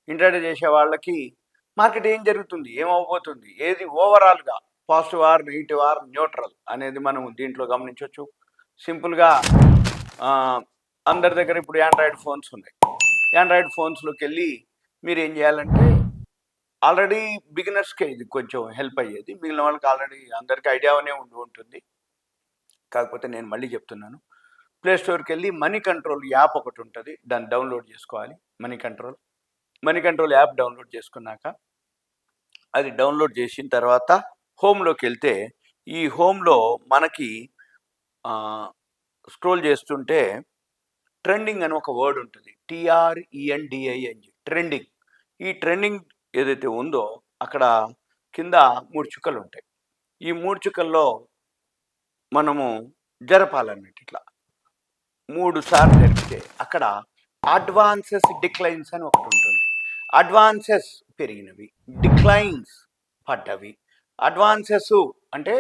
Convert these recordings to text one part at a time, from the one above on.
Intraday చేసే వాళ్ళకి market ఏం జరుగుతుంది, ఏమవబోతుంది, ఏది ఓవరాల్గా positive or negative or neutral అనేది మనం దీంట్లో గమనించవచ్చు. సింపుల్గా అందరి దగ్గర ఇప్పుడు ఆండ్రాయిడ్ ఫోన్స్ ఉన్నాయి. ఆండ్రాయిడ్ ఫోన్స్లోకి వెళ్ళి మీరు ఏం చేయాలంటే, ఆల్రెడీ బిగినర్స్కే ఇది కొంచెం హెల్ప్ అయ్యేది, మిగిలిన వాళ్ళకి ఆల్రెడీ అందరికీ ఐడియానే ఉంటుంది. కాకపోతే నేను మళ్ళీ చెప్తున్నాను, ప్లే స్టోర్కి వెళ్ళి మనీ కంట్రోల్ యాప్ ఒకటి ఉంటుంది, దాన్ని డౌన్లోడ్ చేసుకోవాలి. మనీ కంట్రోల్ యాప్ డౌన్లోడ్ చేసుకున్నాక, అది డౌన్లోడ్ చేసిన తర్వాత హోమ్లోకి వెళ్తే, ఈ హోమ్లో మనకి స్క్రోల్ చేస్తుంటే ట్రెండింగ్ అని ఒక వర్డ్ ఉంటుంది, TRENDING, ట్రెండింగ్. ఈ ట్రెండింగ్ ఏదైతే ఉందో అక్కడ కింద 3 చుక్కలు ఉంటాయి. ఈ 3 చుక్కల్లో మనము జరపాలన్నట్టు ఇట్లా 3 సార్లు జరిపితే అక్కడ అడ్వాన్సెస్ డిక్లైన్స్ అని ఒకటి ఉంటుంది. అడ్వాన్సెస్ పెరిగినవి, డిక్లైన్స్ పడ్డవి. అడ్వాన్సెస్ అంటే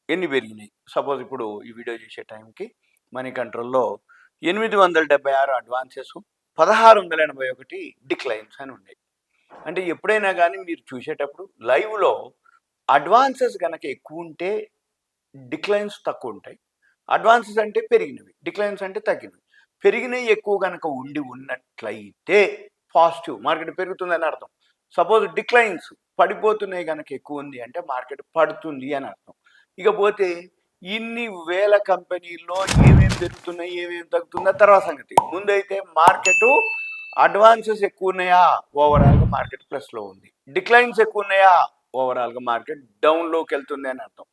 ఎన్ని పెరిగినాయి, సపోజ్ ఇప్పుడు ఈ వీడియో చేసే టైంకి మనీ కంట్రోల్లో 876 అడ్వాన్సెస్, 1681 డిక్లైన్స్ అని ఉన్నాయి. అంటే ఎప్పుడైనా కానీ మీరు చూసేటప్పుడు లైవ్లో అడ్వాన్సెస్ కనుక ఎక్కువ ఉంటే డిక్లైన్స్ తక్కువ ఉంటాయి. అడ్వాన్సెస్ అంటే పెరిగినవి, డిక్లైన్స్ అంటే తగ్గినవి. పెరిగినవి ఎక్కువ కనుక ఉన్నట్లయితే పాజిటివ్, మార్కెట్ పెరుగుతుందని అర్థం. సపోజ్ డిక్లైన్స్ పడిపోతున్నాయి కనుక ఎక్కువ ఉంది అంటే మార్కెట్ పడుతుంది అని అర్థం. ఇకపోతే ఇన్ని వేల కంపెనీల్లో ఏమేమి పెరుగుతున్నాయి, ఏమేమి తగ్గుతుందో తర్వాత సంగతి. ముందైతే మార్కెట్ అడ్వాన్సెస్ ఎక్కువ ఉన్నాయా, ఓవరాల్గా మార్కెట్ ప్లస్లో ఉంది. డిక్లైన్స్ ఎక్కువ ఉన్నాయా, ఓవరాల్గా మార్కెట్ డౌన్లోకి వెళ్తుంది అని అర్థం.